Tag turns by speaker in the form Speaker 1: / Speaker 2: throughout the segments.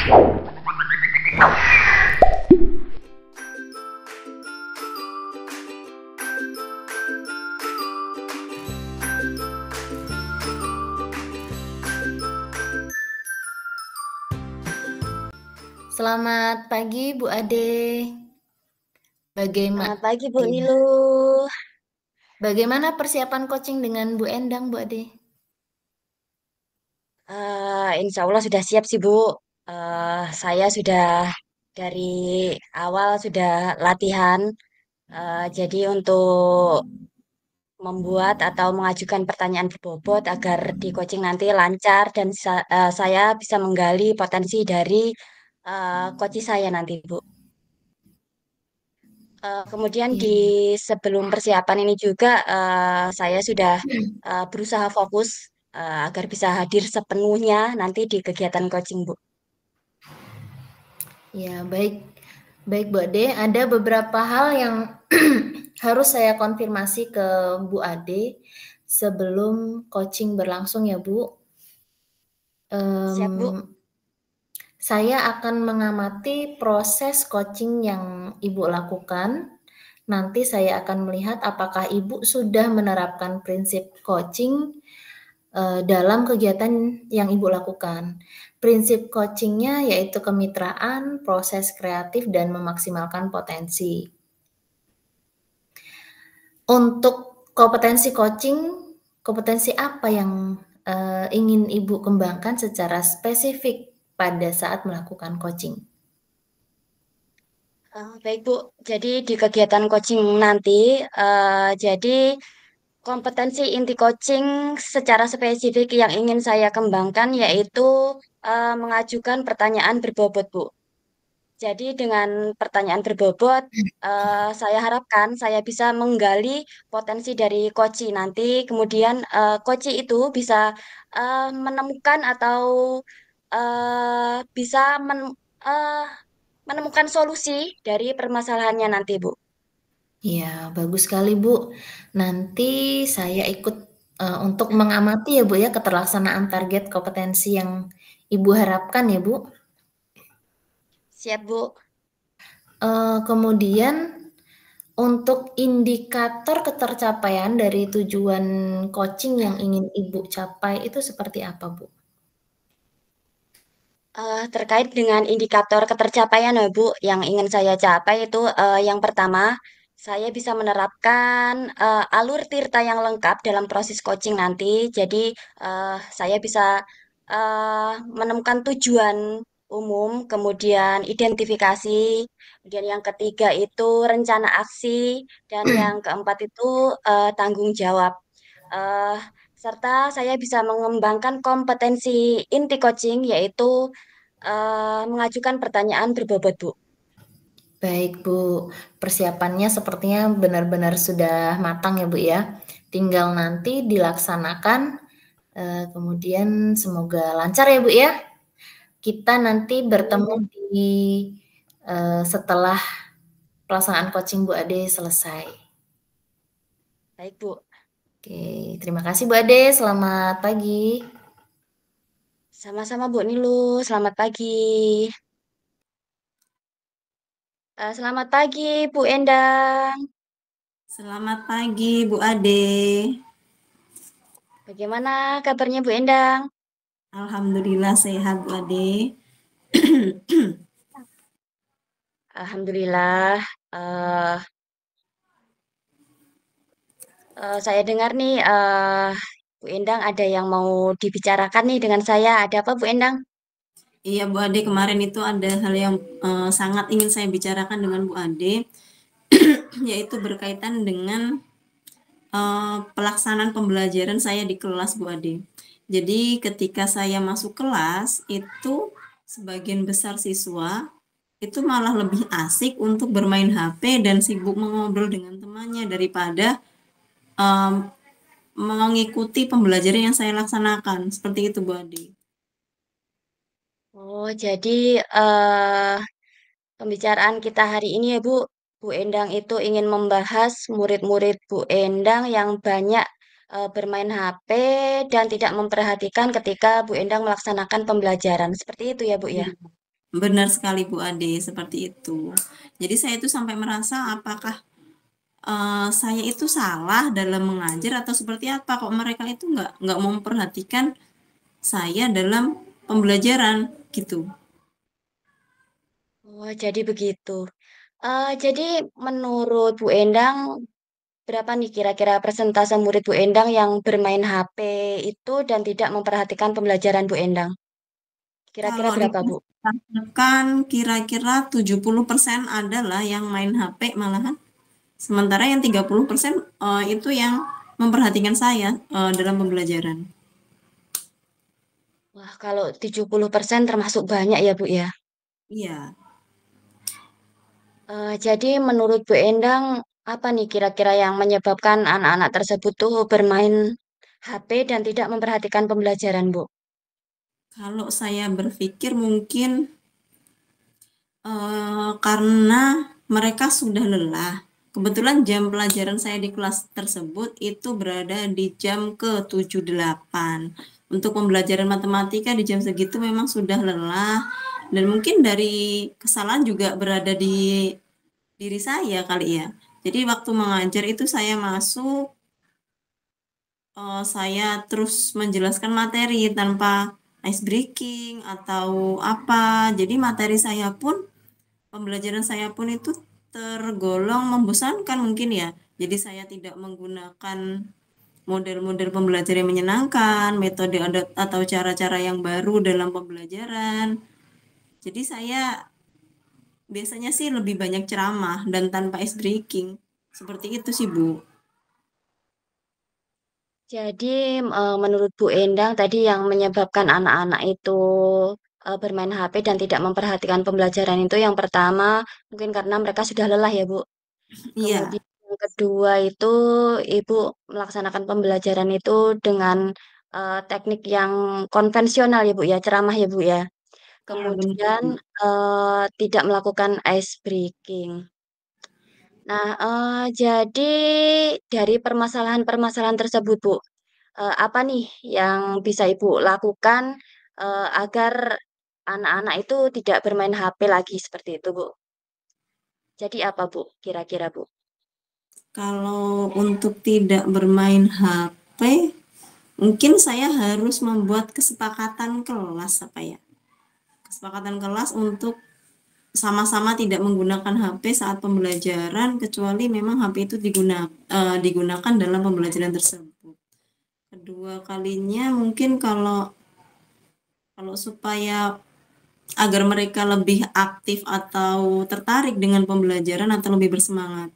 Speaker 1: Selamat pagi Bu Ade.
Speaker 2: Selamat
Speaker 1: Bagaimana
Speaker 2: pagi Bu
Speaker 1: iya.
Speaker 2: Nilu.
Speaker 1: Bagaimana persiapan coaching dengan Bu Endang, Bu Ade?
Speaker 2: Insya Allah sudah siap sih Bu. Saya sudah dari awal sudah latihan. Jadi untuk membuat atau mengajukan pertanyaan berbobot agar di coaching nanti lancar dan saya bisa menggali potensi dari coach saya nanti Bu. Kemudian di
Speaker 1: Iya.
Speaker 2: sebelum persiapan ini juga saya sudah berusaha fokus agar bisa hadir sepenuhnya nanti di kegiatan coaching, Bu.
Speaker 1: Ya, baik. Baik, Bu Ade. Ada beberapa hal yang harus saya konfirmasi ke Bu Ade sebelum coaching berlangsung ya, Bu.
Speaker 2: Siap, Bu?
Speaker 1: Em, saya akan mengamati proses coaching yang Ibu lakukan. Nanti saya akan melihat apakah Ibu sudah menerapkan prinsip coaching dalam kegiatan yang Ibu lakukan. Prinsip coachingnya yaitu kemitraan, proses kreatif, dan memaksimalkan potensi. Untuk kompetensi coaching, kompetensi apa yang ingin Ibu kembangkan secara spesifik pada saat melakukan coaching?
Speaker 2: Baik, Bu. Jadi di kegiatan coaching nanti, jadi kompetensi inti coaching secara spesifik yang ingin saya kembangkan yaitu mengajukan pertanyaan berbobot, Bu. Jadi dengan pertanyaan berbobot, saya harapkan saya bisa menggali potensi dari Koci nanti. Kemudian Koci itu bisa menemukan atau bisa eh, menemukan solusi dari permasalahannya nanti, Bu.
Speaker 1: Ya, bagus sekali Bu. Nanti saya ikut untuk mengamati ya Bu ya keterlaksanaan target kompetensi yang Ibu harapkan ya Bu.
Speaker 2: Siap, Bu.
Speaker 1: Kemudian untuk indikator ketercapaian dari tujuan coaching yang ingin Ibu capai itu seperti apa, Bu?
Speaker 2: Terkait dengan indikator ketercapaian, ya, Bu, yang ingin saya capai itu yang pertama, saya bisa menerapkan alur tirta yang lengkap dalam proses coaching nanti. Jadi, saya bisa menemukan tujuan umum, kemudian identifikasi, kemudian yang ketiga itu rencana aksi, dan yang keempat itu tanggung jawab. Eh, serta saya bisa mengembangkan kompetensi inti coaching, yaitu mengajukan pertanyaan berbobot, Bu.
Speaker 1: Baik, Bu. Persiapannya sepertinya benar-benar sudah matang ya, Bu ya. Tinggal nanti dilaksanakan, kemudian semoga lancar ya, Bu ya. Kita nanti
Speaker 2: Amin,
Speaker 1: bertemu
Speaker 2: Bu.
Speaker 1: di setelah pelaksanaan coaching Bu Ade selesai.
Speaker 2: Baik, Bu.
Speaker 1: Oke, terima kasih Bu Ade. Selamat pagi.
Speaker 2: Sama-sama, Bu Nilu. Selamat pagi. Selamat pagi, Bu Endang.
Speaker 3: Selamat pagi, Bu Ade.
Speaker 2: Bagaimana kabarnya, Bu Endang?
Speaker 3: Alhamdulillah sehat, Bu Ade.
Speaker 2: Alhamdulillah. eh saya dengar nih, Bu Endang ada yang mau dibicarakan nih dengan saya. Ada apa, Bu Endang?
Speaker 3: Iya, Bu Ade, kemarin itu ada hal yang sangat ingin saya bicarakan dengan Bu Ade, yaitu berkaitan dengan pelaksanaan pembelajaran saya di kelas, Bu Ade. Jadi ketika saya masuk kelas, itu sebagian besar siswa itu malah lebih asik untuk bermain HP dan sibuk mengobrol dengan temannya daripada um, mengikuti pembelajaran yang saya laksanakan. Seperti itu, Bu Ade.
Speaker 2: Oh, jadi eh pembicaraan kita hari ini ya Bu, Bu Endang itu ingin membahas murid-murid Bu Endang yang banyak bermain HP dan tidak memperhatikan ketika Bu Endang melaksanakan pembelajaran. Seperti itu ya Bu ya?
Speaker 3: Benar sekali Bu Ade, seperti itu. Jadi saya itu sampai merasa apakah saya itu salah dalam mengajar atau seperti apa, kok mereka itu nggak mau memperhatikan saya dalam pembelajaran gitu.
Speaker 2: Oh, jadi begitu. Jadi menurut Bu Endang, berapa nih kira-kira persentase murid Bu Endang yang bermain HP itu dan tidak memperhatikan pembelajaran Bu Endang? Kira-kira
Speaker 3: Kalau
Speaker 2: berapa, Bu?
Speaker 3: dikatakan kira-kira 70% adalah yang main HP malahan. Sementara yang 30% itu yang memperhatikan saya dalam pembelajaran.
Speaker 2: Wah, kalau 70% termasuk banyak ya, Bu ya.
Speaker 3: Iya,
Speaker 2: Jadi menurut Bu Endang, apa nih kira-kira yang menyebabkan anak-anak tersebut tuh bermain HP dan tidak memperhatikan pembelajaran, Bu?
Speaker 3: kalau saya berpikir mungkin karena mereka sudah lelah. Kebetulan jam pelajaran saya di kelas tersebut itu berada di jam ke 7-8. Untuk pembelajaran matematika di jam segitu memang sudah lelah dan mungkin dari kesalahan juga berada di diri saya kali ya. Jadi waktu mengajar itu saya masuk, saya terus menjelaskan materi tanpa ice breaking atau apa. Jadi materi saya pun pembelajaran saya pun itu tergolong membosankan mungkin ya. Jadi saya tidak menggunakan model-model pembelajaran yang menyenangkan, metode atau cara-cara yang baru dalam pembelajaran. Jadi saya biasanya sih lebih banyak ceramah dan tanpa ice breaking. Seperti itu sih, Bu.
Speaker 2: Jadi menurut Bu Endang tadi yang menyebabkan anak-anak itu bermain HP dan tidak memperhatikan pembelajaran itu yang pertama mungkin karena mereka sudah lelah ya, Bu.
Speaker 3: Iya,
Speaker 2: Kemudian yang kedua itu Ibu melaksanakan pembelajaran itu dengan teknik yang konvensional ya Bu ya, ceramah ya Bu ya.
Speaker 3: benar,
Speaker 2: Kemudian
Speaker 3: Bu.
Speaker 2: tidak melakukan ice breaking. Nah, jadi dari permasalahan-permasalahan tersebut Bu, apa nih yang bisa Ibu lakukan agar anak-anak itu tidak bermain HP lagi seperti itu Bu? Jadi apa Bu? Kira-kira Bu?
Speaker 3: Kalau untuk tidak bermain HP, mungkin saya harus membuat kesepakatan kelas apa ya? Kesepakatan kelas untuk sama-sama tidak menggunakan HP saat pembelajaran kecuali memang HP itu digunakan dalam pembelajaran tersebut. Kedua kalinya mungkin kalau kalau supaya agar mereka lebih aktif atau tertarik dengan pembelajaran atau lebih bersemangat,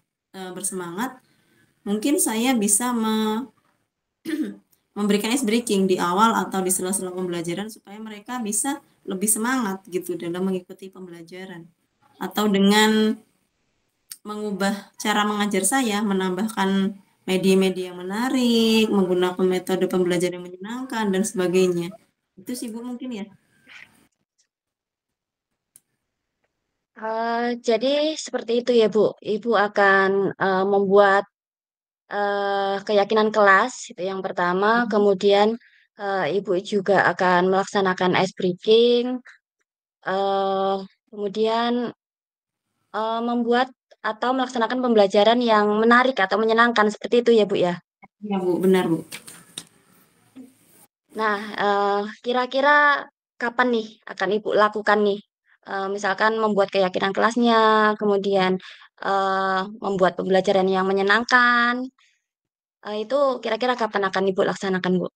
Speaker 3: mungkin saya bisa memberikan ice breaking di awal atau di sela-sela pembelajaran supaya mereka bisa lebih semangat gitu dalam mengikuti pembelajaran. Atau dengan mengubah cara mengajar saya, menambahkan media-media yang menarik, menggunakan metode pembelajaran yang menyenangkan, dan sebagainya. Itu sih Bu mungkin ya.
Speaker 2: Jadi seperti itu ya Bu. Ibu akan membuat keyakinan kelas itu yang pertama. Kemudian Ibu juga akan melaksanakan ice breaking. eh, Kemudian membuat atau melaksanakan pembelajaran yang menarik atau menyenangkan seperti itu ya Bu ya.
Speaker 3: Ya Bu, benar Bu.
Speaker 2: Nah, kira-kira kapan nih akan Ibu lakukan nih? Misalkan membuat keyakinan kelasnya, kemudian membuat pembelajaran yang menyenangkan. Itu kira-kira kapan akan Ibu laksanakan, Bu?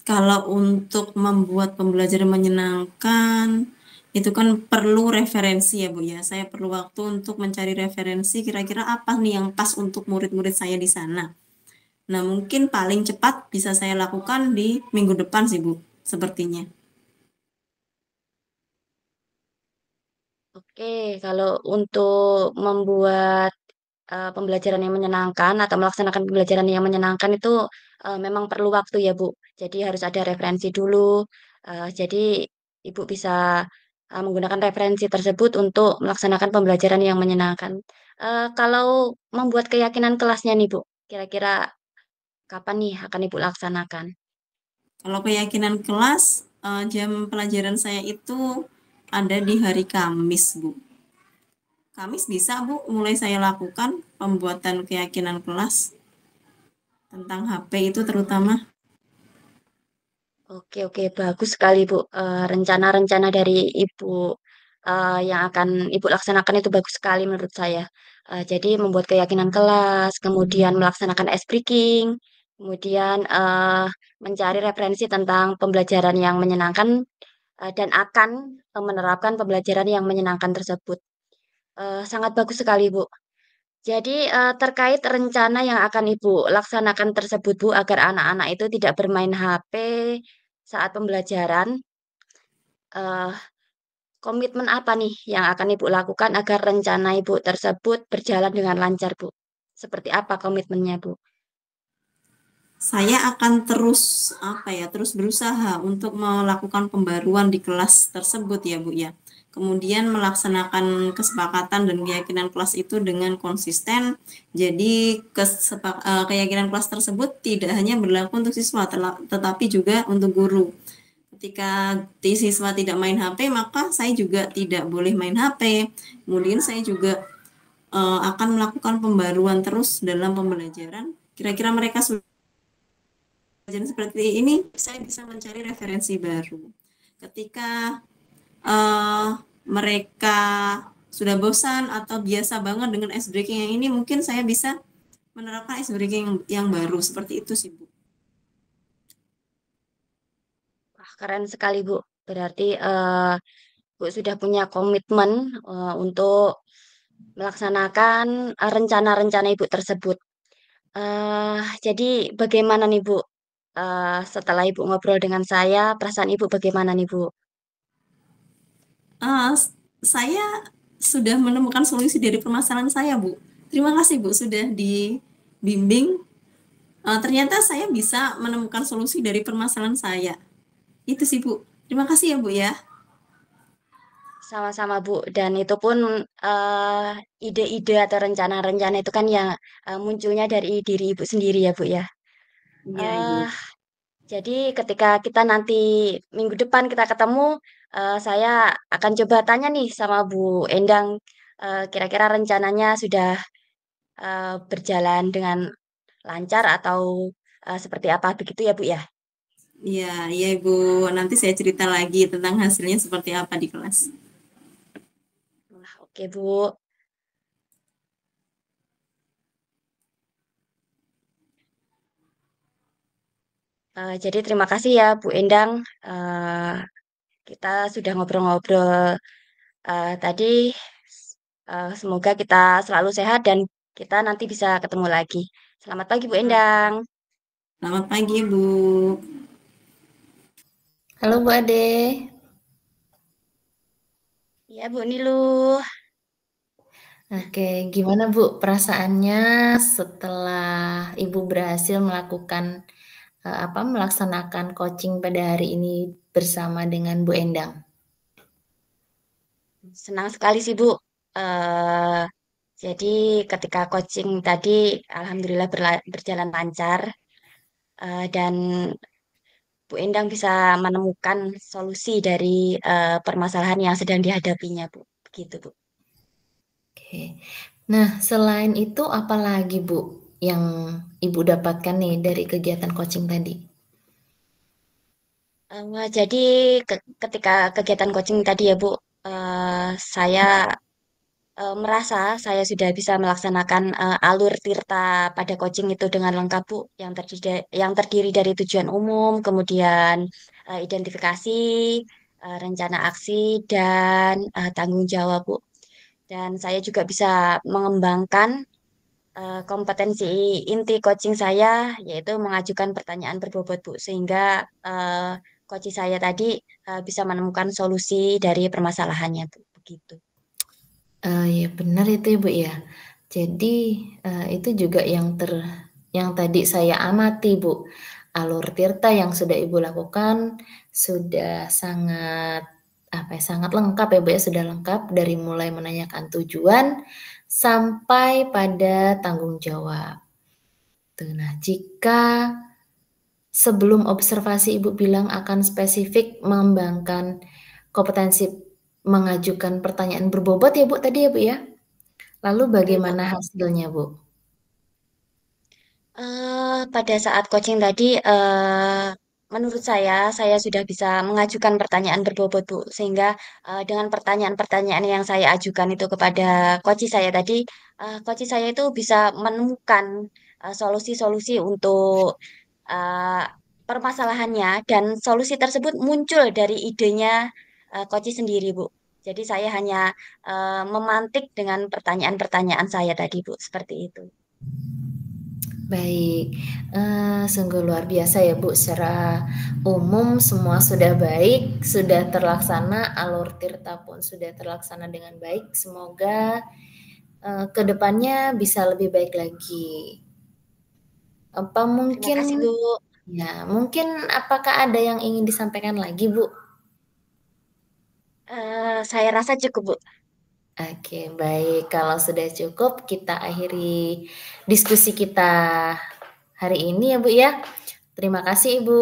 Speaker 3: Kalau untuk membuat pembelajaran menyenangkan, itu kan perlu referensi ya Bu ya. Saya perlu waktu untuk mencari referensi kira-kira apa nih yang pas untuk murid-murid saya di sana. Nah, mungkin paling cepat bisa saya lakukan di minggu depan sih Bu, sepertinya.
Speaker 2: Oke, kalau untuk membuat pembelajaran yang menyenangkan atau melaksanakan pembelajaran yang menyenangkan itu memang perlu waktu ya, Bu. Jadi harus ada referensi dulu. Jadi Ibu bisa menggunakan referensi tersebut untuk melaksanakan pembelajaran yang menyenangkan. Kalau membuat keyakinan kelasnya nih, Bu, kira-kira kapan nih akan Ibu laksanakan?
Speaker 3: Kalau keyakinan kelas, jam pelajaran saya itu ada di hari Kamis, Bu. Kamis bisa, Bu, mulai saya lakukan pembuatan keyakinan kelas tentang HP itu terutama.
Speaker 2: Oke, oke, bagus sekali, Bu. Rencana-rencana dari Ibu yang akan Ibu laksanakan itu bagus sekali menurut saya. Jadi membuat keyakinan kelas, kemudian melaksanakan ice breaking, kemudian mencari referensi tentang pembelajaran yang menyenangkan dan akan menerapkan pembelajaran yang menyenangkan tersebut. Sangat bagus sekali, Bu. Jadi terkait rencana yang akan Ibu laksanakan tersebut, Bu, agar anak-anak itu tidak bermain HP saat pembelajaran, eh, komitmen apa nih yang akan Ibu lakukan agar rencana Ibu tersebut berjalan dengan lancar, Bu? Seperti apa komitmennya, Bu?
Speaker 3: Saya akan terus berusaha untuk melakukan pembaruan di kelas tersebut ya, Bu ya. Kemudian melaksanakan kesepakatan dan keyakinan kelas itu dengan konsisten. Jadi keyakinan kelas tersebut tidak hanya berlaku untuk siswa, tetapi juga untuk guru. Ketika siswa tidak main HP, maka saya juga tidak boleh main HP. Kemudian saya juga akan melakukan pembaruan terus dalam pembelajaran. Kira-kira mereka sudah pelajaran seperti ini, saya bisa mencari referensi baru. Ketika mereka sudah bosan atau biasa banget dengan ice breaking yang ini, mungkin saya bisa menerapkan ice breaking yang baru. Seperti itu sih, Bu.
Speaker 2: Wah, keren sekali, Bu. Berarti Bu sudah punya komitmen untuk melaksanakan rencana-rencana Ibu tersebut. Jadi bagaimana nih, Bu? Setelah Ibu ngobrol dengan saya, perasaan Ibu bagaimana nih, Bu?
Speaker 3: Uh, saya sudah menemukan solusi dari permasalahan saya, Bu. Terima kasih, Bu, sudah dibimbing. Ternyata saya bisa menemukan solusi dari permasalahan saya. Itu sih, Bu. Terima kasih ya, Bu ya.
Speaker 2: Sama-sama, Bu. Dan itu pun ide-ide atau rencana-rencana itu kan yang munculnya dari diri Ibu sendiri ya, Bu ya.
Speaker 3: Iya, Ibu.
Speaker 2: eh jadi ketika kita nanti minggu depan kita ketemu, saya akan coba tanya nih sama Bu Endang, kira-kira rencananya sudah berjalan dengan lancar atau seperti apa begitu ya, Bu ya?
Speaker 3: Iya, iya, Ibu. Nanti saya cerita lagi tentang hasilnya seperti apa di kelas.
Speaker 2: Wah, oke, Bu. Jadi terima kasih ya Bu Endang. Eh, kita sudah ngobrol-ngobrol tadi. Semoga kita selalu sehat dan kita nanti bisa ketemu lagi. Selamat pagi Bu Endang.
Speaker 3: Selamat pagi, Bu.
Speaker 1: Halo Bu Ade.
Speaker 2: Ya Bu Nilu.
Speaker 1: Oke, gimana Bu perasaannya setelah Ibu berhasil melakukan melaksanakan coaching pada hari ini bersama dengan Bu Endang?
Speaker 2: Senang sekali sih Bu. Eh, jadi ketika coaching tadi, alhamdulillah berjalan lancar dan Bu Endang bisa menemukan solusi dari permasalahan yang sedang dihadapinya Bu. Begitu Bu.
Speaker 1: Oke. Nah, selain itu apa lagi Bu yang Ibu dapatkan nih dari kegiatan coaching tadi?
Speaker 2: Jadi ketika kegiatan coaching tadi ya Bu, saya merasa saya sudah bisa melaksanakan alur tirta pada coaching itu dengan lengkap Bu, yang terdiri dari tujuan umum, kemudian identifikasi, rencana aksi, dan tanggung jawab Bu. Dan saya juga bisa mengembangkan kompetensi inti coaching saya, yaitu mengajukan pertanyaan berbobot Bu, sehingga coach saya tadi bisa menemukan solusi dari permasalahannya Bu. Begitu.
Speaker 1: Ya benar itu Ibu ya. Jadi itu juga yang tadi saya amati Bu. Alur tirta yang sudah Ibu lakukan sudah sangat lengkap ya Bu ya, sudah lengkap dari mulai menanyakan tujuan sampai pada tanggung jawab. Nah, jika sebelum observasi Ibu bilang akan spesifik mengembangkan kompetensi mengajukan pertanyaan berbobot ya Bu tadi ya Bu ya? Lalu
Speaker 2: Betul, Bu.
Speaker 1: bagaimana hasilnya Bu?
Speaker 2: Pada saat coaching tadi, menurut saya sudah bisa mengajukan pertanyaan berbobot, Bu. Sehingga dengan pertanyaan-pertanyaan yang saya ajukan itu kepada coach saya tadi, coach saya itu bisa menemukan solusi-solusi untuk eh, permasalahannya dan solusi tersebut muncul dari idenya coach sendiri, Bu. Jadi saya hanya memantik dengan pertanyaan-pertanyaan saya tadi, Bu. Seperti itu.
Speaker 1: Baik, sungguh luar biasa ya Bu, secara umum semua sudah baik, sudah terlaksana, alur tirta pun sudah terlaksana dengan baik. Semoga ke depannya bisa lebih baik lagi. Apa
Speaker 2: Terima
Speaker 1: mungkin
Speaker 2: kasih, Bu.
Speaker 1: ya, mungkin apakah ada yang ingin disampaikan lagi Bu?
Speaker 2: Saya rasa cukup, Bu.
Speaker 1: Oke, baik. Kalau sudah cukup, kita akhiri diskusi kita hari ini ya Bu ya. Terima kasih Ibu.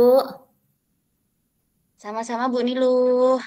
Speaker 2: Sama-sama, Bu Niluh.